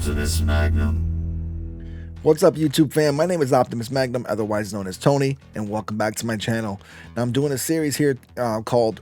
Optimus Magnum. What's up, YouTube fam? My name is Optimus Magnum, otherwise known as Tony, and welcome back to my channel. Now I'm doing a series here called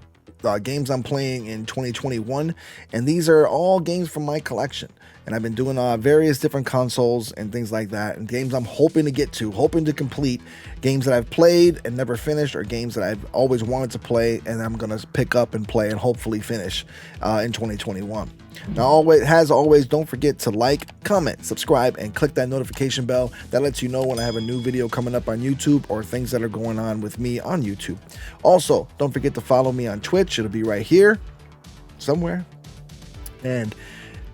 Games I'm Playing in 2021, and these are all games from my collection. And I've been doing various different consoles and things like that, and games I'm hoping to complete, games that I've played and never finished, or games that I've always wanted to play and I'm gonna pick up and play and hopefully finish in 2021. Now, as always, don't forget to like, comment, subscribe, and click that notification bell. That lets you know when I have a new video coming up on YouTube or things that are going on with me on YouTube. Also, don't forget to follow me on Twitch. It'll be right here somewhere. And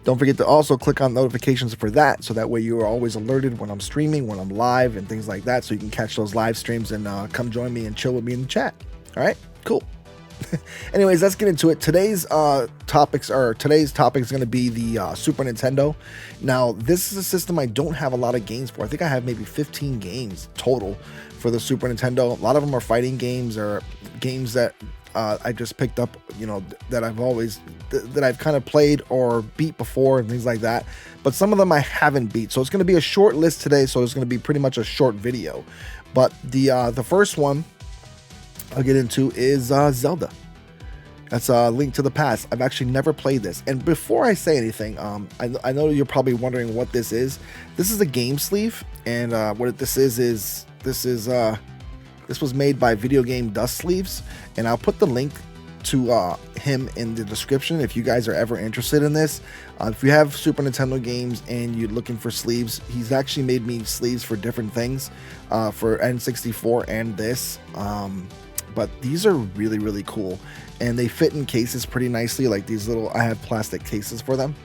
don't forget to also click on notifications for that, so that way you are always alerted when I'm streaming, when I'm live, and things like that, so you can catch those live streams and come join me and chill with me in the chat. All right, cool. Anyways, let's get into it. Today's topic is going to be the Super Nintendo. Now, this is a system I don't have a lot of games for. I think I have maybe 15 games total for the Super Nintendo. A lot of them are fighting games or games that I just picked up, you know, that I've kind of played or beat before and things like that. But some of them I haven't beat. So it's going to be a short list today. So it's going to be pretty much a short video. But the first one I'll get into is Zelda. That's a Link to the Past. I've actually never played this. And before I say anything, I know you're probably wondering what this is. This is a game sleeve, and what this was made by Video Game Dust Sleeves, and I'll put the link to him in the description if you guys are ever interested in this. If you have Super Nintendo games and you're looking for sleeves, he's actually made me sleeves for different things, for N64 and this. But these are really, really cool, and they fit in cases pretty nicely, like these little, I have plastic cases for them.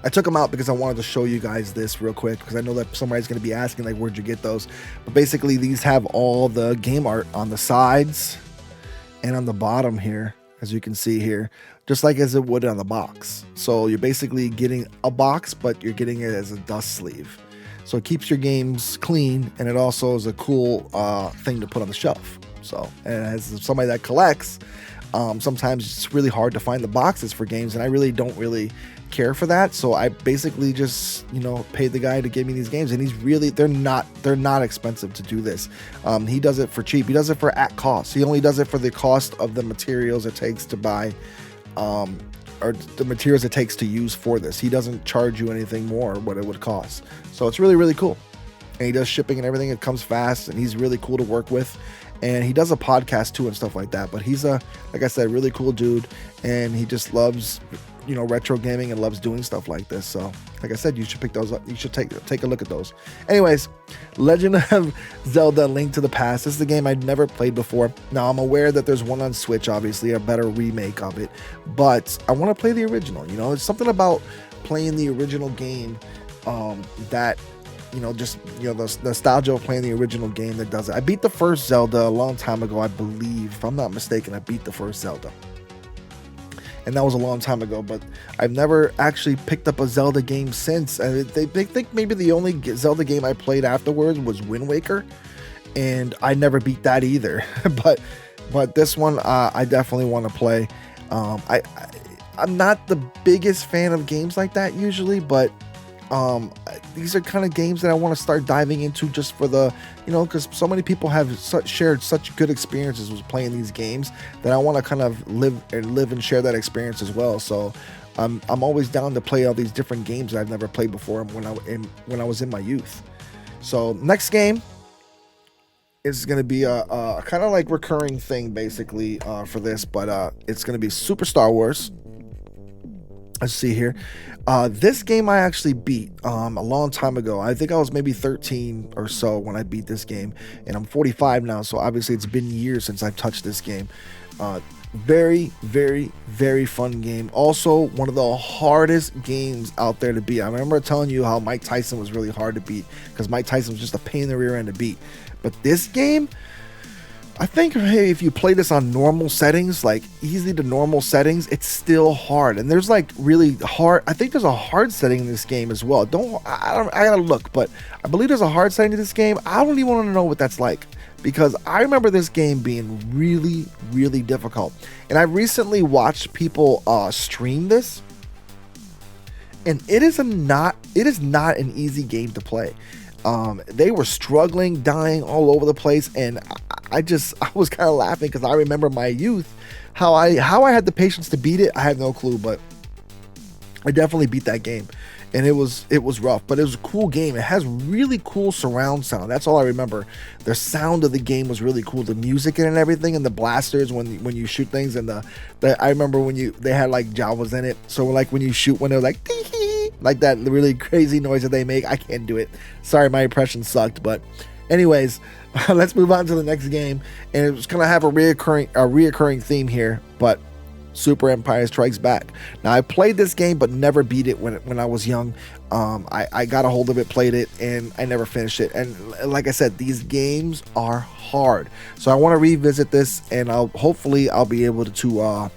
I took them out because I wanted to show you guys this real quick, because I know that somebody's going to be asking, like, where'd you get those? But basically, these have all the game art on the sides and on the bottom here, as you can see here, just like as it would on the box. So you're basically getting a box, but you're getting it as a dust sleeve. So it keeps your games clean, and it also is a cool thing to put on the shelf. So, and as somebody that collects, sometimes it's really hard to find the boxes for games, and I really don't care for that. So I basically just, you know, paid the guy to give me these games, and they're not expensive to do this. He does it for cheap. He does it for at cost. He only does it for the cost of the materials it takes to buy, or the materials it takes to use for this. He doesn't charge you anything more what it would cost. So it's really, really cool. And he does shipping and everything. It comes fast, and he's really cool to work with. And he does a podcast too and stuff like that. But he's like I said, really cool dude, and he just loves, you know, retro gaming and loves doing stuff like this. So, like I said, you should pick those up. You should take a look at those. Anyways, Legend of Zelda: Link to the Past. This is a game I'd never played before. Now, I'm aware that there's one on Switch, obviously, a better remake of it. But I want to play the original. You know, it's something about playing the original game that, you know, just, you know, the nostalgia of playing the original game that does it. I beat the first Zelda a long time ago, I believe. If I'm not mistaken, I beat the first Zelda. And that was a long time ago, but I've never actually picked up a Zelda game since. They think maybe the only Zelda game I played afterwards was Wind Waker, and I never beat that either. but this one, I definitely want to play. I'm not the biggest fan of games like that usually, but these are kind of games that I want to start diving into, just for the, you know, because so many people have shared such good experiences with playing these games that I want to kind of live and share that experience as well. So I'm always down to play all these different games that I've never played before when I was in my youth. So next game is going to be a kind of like recurring thing basically for this, but it's going to be Super Star Wars. Let's see here. This game I actually beat a long time ago. I think I was maybe 13 or so when I beat this game, and I'm 45 now, so obviously it's been years since I've touched this game. Very, very, very fun game. Also, one of the hardest games out there to beat. I remember telling you how Mike Tyson was really hard to beat, because Mike Tyson was just a pain in the rear end to beat. But this game, I think, hey, if you play this on normal settings, like easy to normal settings, it's still hard. And there's like really hard, I think there's a hard setting in this game as well. I gotta look, but I believe there's a hard setting to this game. I don't even want to know what that's like, because I remember this game being really, really difficult. And I recently watched people stream this, and it is not an easy game to play. They were struggling, dying all over the place, and I was kind of laughing because I remember my youth, how I had the patience to beat it. I have no clue, but I definitely beat that game, and it was rough, but it was a cool game. It has really cool surround sound. That's all I remember. The sound of the game was really cool. The music and everything, and the blasters when you shoot things, and I remember when they had like Jawas in it. So like when you shoot, when they're like tee-hee, like that really crazy noise that they make. I can't do it. Sorry, my impression sucked. But anyways, let's move on to the next game, and it's gonna have a reoccurring theme here, but Super Empire Strikes Back. Now, I played this game but never beat it when I was young. I got a hold of it, played it, and I never finished it. And like I said, these games are hard, so I want to revisit this, and hopefully I'll be able to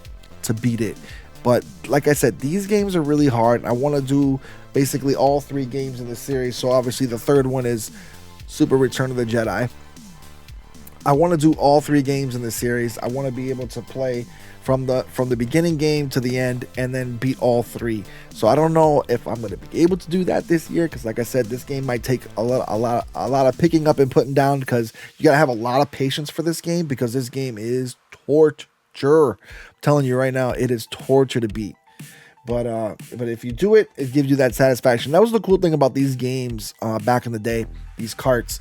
beat it. But like I said, these games are really hard. I want to do basically all 3 games in the series. So obviously the third one is Super Return of the Jedi. I want to do all 3 games in the series. I want to be able to play from the beginning game to the end, and then beat all 3. So I don't know if I'm going to be able to do that this year, because like I said, this game might take a lot of picking up and putting down, because you got to have a lot of patience for this game, because this game is torture. I'm telling you right now, it is torture to beat. But if you do it, it gives you that satisfaction. That was the cool thing about these games back in the day, these carts.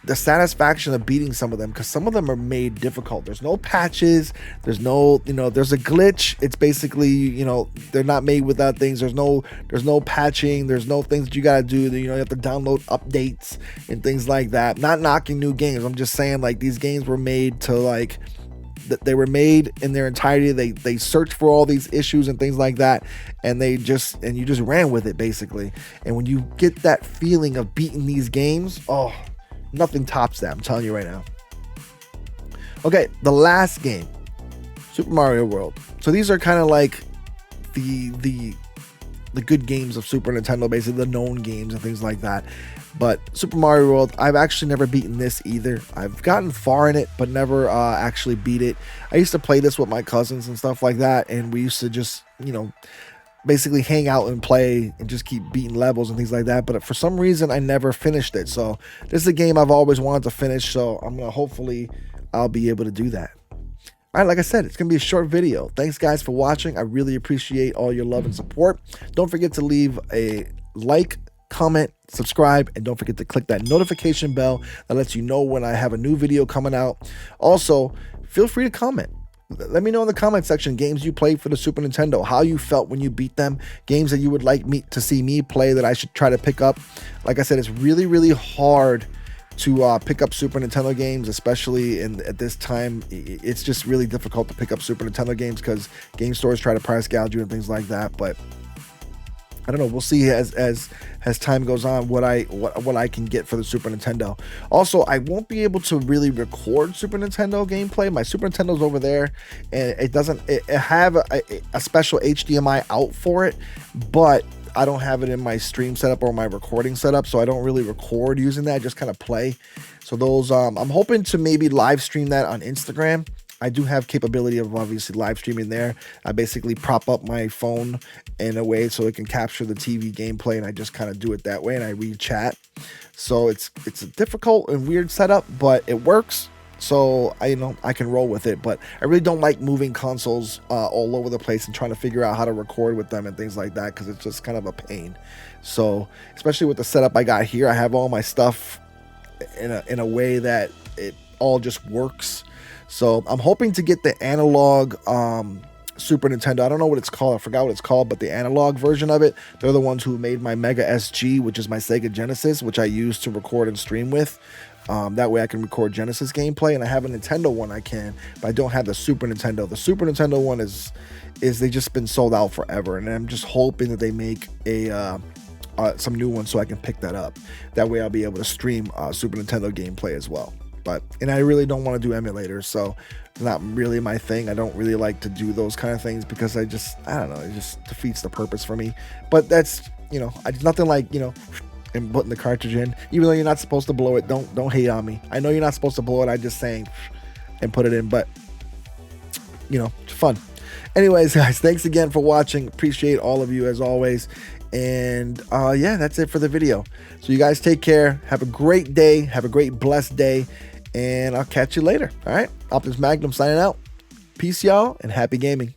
The satisfaction of beating some of them, because some of them are made difficult. There's no patches. There's no, there's a glitch. It's basically, they're not made without things. There's no patching. There's no things that you got to do. You have to download updates and things like that. Not knocking new games. I'm just saying, like, these games were made to, like, they were made in their entirety. They searched for all these issues and things like that, and you just ran with it, basically. And when you get that feeling of beating these games, oh, nothing tops that. I'm telling you right now. Okay, the last game, Super Mario World. So these are kind of like the good games of Super Nintendo, basically the known games and things like that. But Super Mario World, I've actually never beaten this either. I've gotten far in it, but never actually beat it. I used to play this with my cousins and stuff like that, and we used to just, basically hang out and play and just keep beating levels and things like that. But for some reason, I never finished it. So this is a game I've always wanted to finish. So hopefully I'll be able to do that. All right, like I said, it's going to be a short video. Thanks, guys, for watching. I really appreciate all your love and support. Don't forget to leave a like, comment, subscribe, and don't forget to click that notification bell that lets you know when I have a new video coming out. Also, feel free to comment. Let me know in the comment section games you played for the Super Nintendo, how you felt when you beat them, games that you would like me to see me play that I should try to pick up. Like I said, it's really, really hard to pick up Super Nintendo games, especially at this time. It's just really difficult to pick up Super Nintendo games because game stores try to price gouge you and things like that. But I don't know. We'll see as time goes on what I can get for the Super Nintendo. Also, I won't be able to really record Super Nintendo gameplay. My Super Nintendo's over there, and it have a special HDMI out for it, but I don't have it in my stream setup or my recording setup, so I don't really record using that. I just kind of play. So those, I'm hoping to maybe live stream that on Instagram. I do have capability of obviously live streaming there. I basically prop up my phone in a way so it can capture the TV gameplay, and I just kind of do it that way, and I read chat. So it's a difficult and weird setup, but it works. So I can roll with it, but I really don't like moving consoles all over the place and trying to figure out how to record with them and things like that, because it's just kind of a pain. So especially with the setup I got here, I have all my stuff in a way that it all just works. So I'm hoping to get the analog Super Nintendo. I don't know what it's called. I forgot what it's called, but the analog version of it. They're the ones who made my Mega SG, which is my Sega Genesis, which I use to record and stream with. That way I can record Genesis gameplay, and I have a Nintendo one I can, but I don't have the Super Nintendo. The Super Nintendo one is they just been sold out forever, and I'm just hoping that they make some new ones so I can pick that up. That way I'll be able to stream Super Nintendo gameplay as well. And I really don't want to do emulators, so it's not really my thing. I don't really like to do those kind of things because I don't know, it just defeats the purpose for me. But that's, it's nothing like, and putting the cartridge in, even though you're not supposed to blow it. Don't hate on me. I know you're not supposed to blow it. I just saying and put it in, but it's fun. Anyways, guys, thanks again for watching. Appreciate all of you as always. And yeah, that's it for the video. So you guys take care. Have a great day. Have a great blessed day. And I'll catch you later. All right. Optimus Magnum signing out. Peace, y'all, and happy gaming.